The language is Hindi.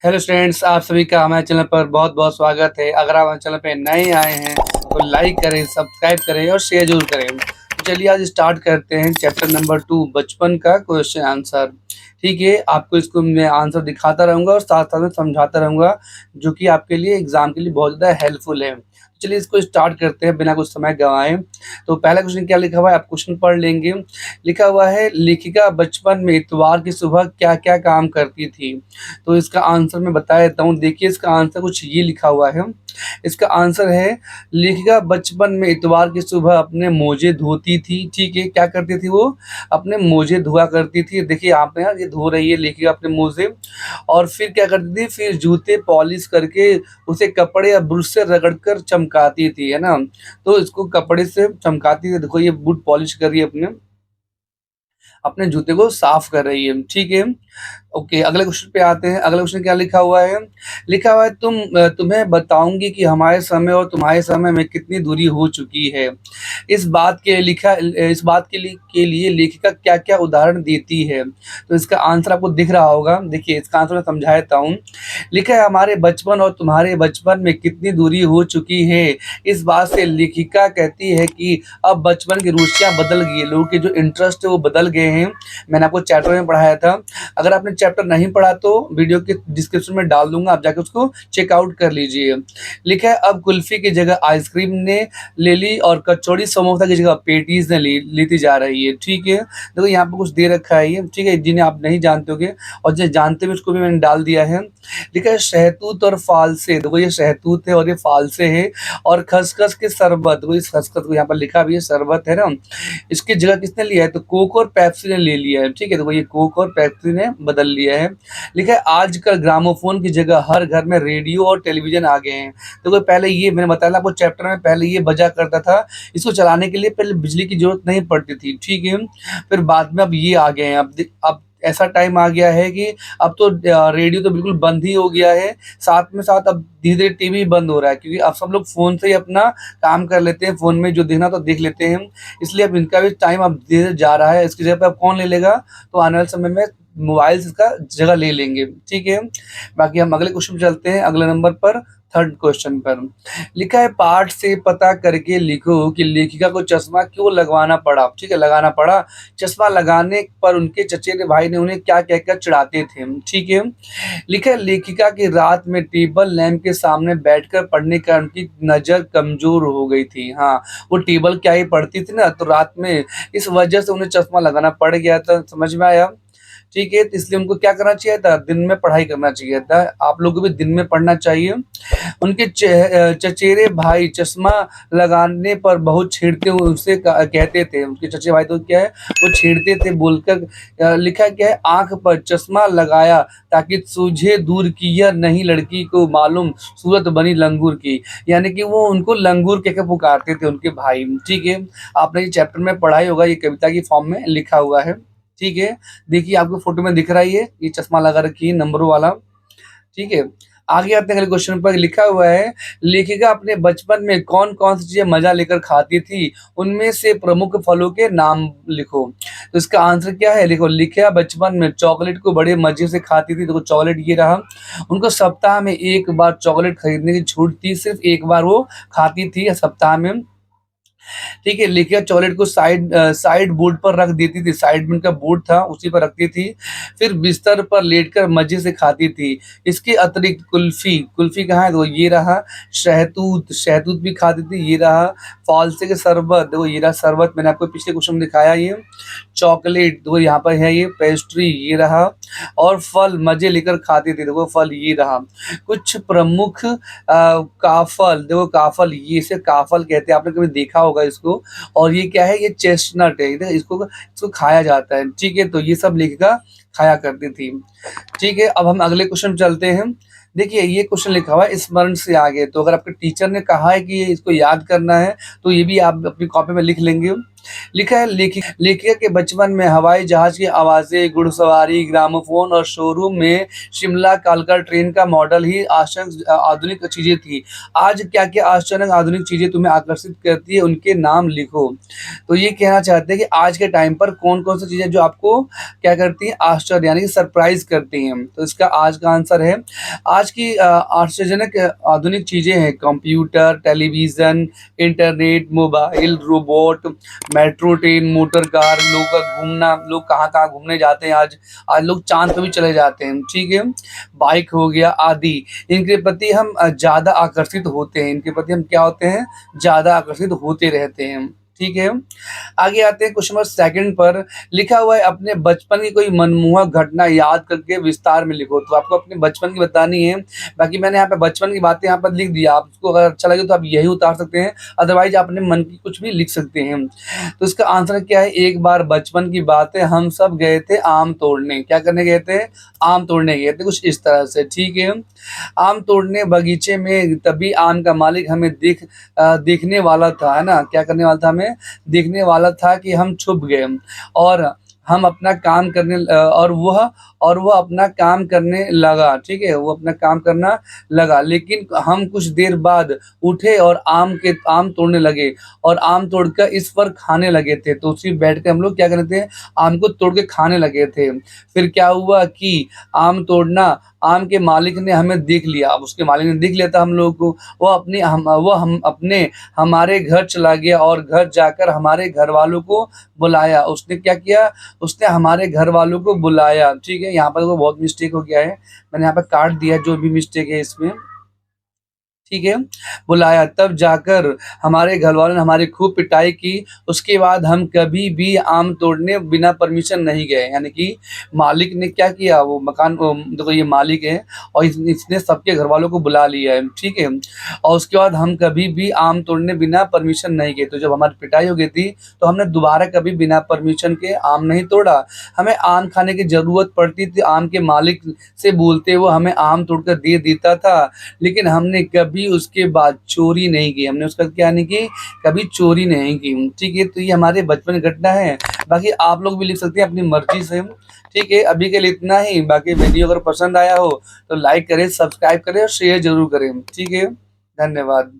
हेलो स्टूडेंट्स, आप सभी का हमारे चैनल पर बहुत बहुत स्वागत है। अगर आप हमारे चैनल पे नए आए हैं तो लाइक करें, सब्सक्राइब करें और शेयर जरूर करें। तो चलिए आज स्टार्ट करते हैं चैप्टर नंबर 2 बचपन का क्वेश्चन आंसर। ठीक है, आपको इसको मैं आंसर दिखाता रहूँगा और साथ साथ में समझाता रहूँगा, जो कि आपके लिए एग्जाम के लिए बहुत ज़्यादा हेल्पफुल है। तो चलिए इसको स्टार्ट करते हैं बिना कुछ समय गंवाए। तो पहला क्वेश्चन क्या लिखा हुआ है आप क्वेश्चन पढ़ लेंगे। लिखा हुआ है, लेखिका बचपन में इतवार की सुबह क्या क्या काम करती थी। तो इसका आंसर मैं बता देता हूँ। देखिए इसका आंसर कुछ ये लिखा हुआ है। इसका आंसर है, लेखिका बचपन में इतवार की सुबह अपने मोजे धोती थी। ठीक है, क्या करती थी वो? अपने मोजे धोआ करती थी। देखिए यहाँ पे यार ये धो रही है लेखिका अपने मोजे। और फिर क्या करती थी, फिर जूते पॉलिश करके उसे कपड़े या ब्रश से रगड़ कर चमकाती थी, है ना। तो इसको कपड़े से चमकाती थी। देखो ये बूट पॉलिश कर रही है, अपने अपने जूते को साफ कर रही है। ठीक है, ओके अगले क्वेश्चन पे आते हैं। अगला क्वेश्चन क्या लिखा हुआ है? लिखा हुआ है, तुम्हें बताऊंगी कि हमारे समय और तुम्हारे समय में कितनी दूरी हो चुकी है। इस बात के लिए लेखिका क्या क्या उदाहरण देती है। तो इसका आंसर आपको दिख रहा होगा। देखिए इसका आंसर मैं समझा देता हूँ। लिखा है, हमारे बचपन और तुम्हारे बचपन में कितनी दूरी हो चुकी है। इस बात से लेखिका कहती है कि अब बचपन की रुचियां बदल गई है, लोगों के जो इंटरेस्ट है वो बदल गए हैं। मैंने आपको चैप्टर में पढ़ाया था। अगर आपने चैप्टर नहीं पढ़ा तो वीडियो के डिस्क्रिप्शन में डाल दूंगा, आप जाके उसको चेकआउट कर लीजिए। लिखा है, अब कुल्फी की जगह आइसक्रीम ने ले ली और कचौड़ी समोसा की जगह पेटीज ने लेती जा रही है। ठीक है, देखो यहाँ पे कुछ दे रखा है ये। ठीक है, जिन्हें आप नहीं जानते होगे और जिन्हें जानते हैं उसको भी मैंने डाल दिया है। लिखा है, शहतूत और फालसे। देखो ये शहतूत है और ये फालसे है। और खसखस के शरबत, देखो इस खसखस को यहाँ पर लिखा भी है शरबत, है ना। इसकी जगह किसने लिया है? तो कोक और पेप्सी ने ले लिया है। ठीक है, देखो ये कोक और पेप्सी ने बदल लिया है। लिखा है, आजकल ग्रामोफोन की जगह हर घर में रेडियो और टेलीविजन आ गए हैं। देखो पहले ये मैंने बताया ना आपको चैप्टर में, पहले ये बजा करता था। इसको चलाने के लिए पहले बिजली की जरूरत नहीं पड़ती थी। ठीक है, फिर बाद में अब ये आ गए हैं। अब ऐसा टाइम आ गया है कि अब तो रेडियो तो बिल्कुल बंद ही हो गया है। साथ में साथ अब धीरे धीरे टीवी बंद हो रहा है, क्योंकि अब सब लोग फोन से ही अपना काम कर लेते हैं। फोन में जो देखना तो देख लेते हैं। इसलिए अब इनका भी टाइम अब धीरे धीरे जा रहा है। इसकी जगह पे अब कौन ले लेगा? तो आने वाले समय में मोबाइल इसका जगह ले लेंगे। ठीक है, बाकी हम अगले क्वेश्चन पे चलते हैं। अगले नंबर पर थर्ड क्वेश्चन पर लिखा है, पाठ से पता करके लिखो कि लेखिका को चश्मा क्यों लगवाना पड़ा। ठीक है, लगाना पड़ा। चश्मा लगाने पर उनके चचेरे भाई ने उन्हें क्या कहकर चिढ़ाते थे। ठीक है, लिखा है, लेखिका की रात में टेबल लैंप के सामने बैठकर पढ़ने का उनकी नजर कमजोर हो गई थी। हाँ, वो टेबल क्या ही पढ़ती थी ना, तो रात में इस वजह से उन्हें चश्मा लगाना पड़ गया था। समझ में आया? ठीक है, तो इसलिए उनको क्या करना चाहिए था? दिन में पढ़ाई करना चाहिए था। आप लोगों को भी दिन में पढ़ना चाहिए। उनके चचेरे भाई चश्मा लगाने पर बहुत छेड़ते हुए उनसे कहते थे। उनके चचेरे भाई तो क्या है, वो छेड़ते थे बोलकर। लिखा क्या है, आंख पर चश्मा लगाया ताकि सूझे दूर की यह नहीं लड़की को मालूम सूरत बनी लंगूर की। यानी कि वो उनको लंगूर कह के पुकारते थे उनके भाई। ठीक है, आपने ये चैप्टर में पढ़ाई होगा, ये कविता की फॉर्म में लिखा हुआ है। ठीक है, देखिए आपको फोटो में दिख रहा है ये चश्मा लगा रखी है नंबरों वाला। ठीक है, आगे आते हैं अगले क्वेश्चन पर। लिखा हुआ है, लेखिका अपने बचपन में कौन कौन सी चीजें मजा लेकर खाती थी, उनमें से प्रमुख फलों के नाम लिखो। तो इसका आंसर क्या है? लिखो, लिखा बचपन में चॉकलेट को बड़े मजे से खाती थी। देखो चॉकलेट ये रहा। उनको सप्ताह में एक बार चॉकलेट खरीदने की छूट थी, सिर्फ एक बार वो खाती थी सप्ताह में। ठीक है, लेके चॉकलेट को साइड बोर्ड पर रख देती थी। साइड में उनका बोर्ड था, उसी पर रखती थी। फिर बिस्तर पर लेटकर मजे से खाती थी। इसके अतिरिक्त कुल्फी, कुल्फी कहाँ है? तो ये रहा। शहतूत, शहतूत भी खाती थी, ये रहा। फालसे के शरबत, देखो ये रहा शरबत, मैंने आपको पिछले क्वेश्चन में दिखाया ये। चॉकलेट देखो यहाँ पर है, ये पेस्ट्री ये रहा। और फल मजे लेकर खाती थी, देखो फल ये रहा। कुछ प्रमुख काफल, देखो काफल, ये इसे काफल कहते हैं, आपने कभी देखा होगा इसको। और ये क्या है? ये चेस्टनट है, इसको इसको खाया जाता है। ठीक है, तो ये सब लेखिका खाया करती थी। ठीक है, अब हम अगले क्वेश्चन चलते हैं। देखिए ये क्वेश्चन लिखा हुआ है, स्मरण से आगे। तो अगर आपके टीचर ने कहा है कि ये इसको याद करना है तो ये भी आप अपनी कॉपी में लिख लेंगे। लिखा है लेखिका के बचपन में हवाई जहाज की आवाजें, घुड़सवारी, ग्रामोफोन और शोरूम में शिमला कालका ट्रेन का मॉडल ही आधुनिक चीजें थी। आज क्या क्या आश्चर्य आधुनिक चीजें तुम्हें आकर्षित करती है, उनके नाम लिखो। तो ये कहना चाहते हैं कि आज के टाइम पर कौन कौन सी चीजें जो आपको क्या करती हैं, आश्चर्य यानी कि सरप्राइज करती हैं। तो इसका आज का आंसर है, आज की आश्चर्यजनक आधुनिक चीजें हैं computer, television, internet, mobile, robot, metro train, motor car, लोगों का घूमना, लोग कहाँ-कहाँ घूमने जाते हैं आज। आज लोग चाँद पे भी चले जाते हैं, ठीक है? बाइक हो गया आदि, इनके प्रति हम ज़्यादा आकर्षित होते हैं, इनके प्रति हम क्या होते हैं, ज़्यादा आकर्षित होते रहते हैं, ठीक है? आगे आते हैं क्वेश्चन नंबर सेकंड पर, लिखा हुआ है अपने बचपन की कोई मनमोहक घटना याद करके विस्तार में लिखो। तो आपको अपने बचपन की बतानी है, बाकी मैंने यहाँ पे बचपन की बातें यहाँ पर लिख दिया, आपको अगर अच्छा लगे तो आप यही उतार सकते हैं, अदरवाइज़ आप अपने मन की कुछ भी लिख सकते हैं। तो इसका आंसर क्या है, एक बार बचपन की बात है, हम सब गए थे आम तोड़ने। क्या करने गए थे? आम तोड़ने गए थे, कुछ इस तरह से, ठीक है? आम तोड़ने बगीचे में, तभी आम का मालिक हमें देखने वाला था, है ना? क्या करने वाला था? हमें देखने वाला था कि हम छुप गए और हम अपना काम करने और वह अपना काम करने लगा, ठीक है? वो अपना काम करना लगा, लेकिन हम कुछ देर बाद उठे और आम तोड़ने लगे और आम तोड़कर इस पर खाने लगे थे। तो उसी बैठ के हम लोग क्या कर रहे थे? आम को तोड़ के खाने लगे थे। फिर क्या हुआ कि आम तोड़ना आम के मालिक ने हमें देख लिया। अब उसके मालिक ने देख लिया था हम लोगों को। वो हम अपने हमारे घर चला गया और घर जाकर हमारे घरवालों को बुलाया। उसने क्या किया? उसने हमारे घरवालों को बुलाया, ठीक है? यहाँ पर तो बहुत मिस्टेक हो गया है। मैंने यहाँ पे काट दिया जो भी मिस्टेक है इसमें, ठीक है? बुलाया, तब जाकर हमारे घरवालों ने हमारी खूब पिटाई की। उसके बाद हम कभी भी आम तोड़ने बिना परमिशन नहीं गए। यानी कि मालिक ने क्या किया, वो देखो ये मालिक है और इसने सबके घरवालों को बुला लिया है, ठीक है? और उसके बाद हम कभी भी आम तोड़ने बिना परमिशन नहीं गए। तो जब हमारी पिटाई हो गई थी, तो हमने दोबारा कभी बिना परमिशन के आम नहीं तोड़ा। हमें आम खाने की ज़रूरत पड़ती थी, आम के मालिक से बोलते वो हमें आम तोड़ कर दे देता था, लेकिन हमने कभी उसके बाद चोरी नहीं की। हमने उसका क्या नहीं की? कभी चोरी नहीं की, ठीक है? तो ये हमारे बचपन की घटना है। बाकी आप लोग भी लिख सकते हैं अपनी मर्ज़ी से, ठीक है? अभी के लिए इतना ही। बाकी वीडियो अगर पसंद आया हो तो लाइक करें, सब्सक्राइब करें और शेयर ज़रूर करें, ठीक है? धन्यवाद।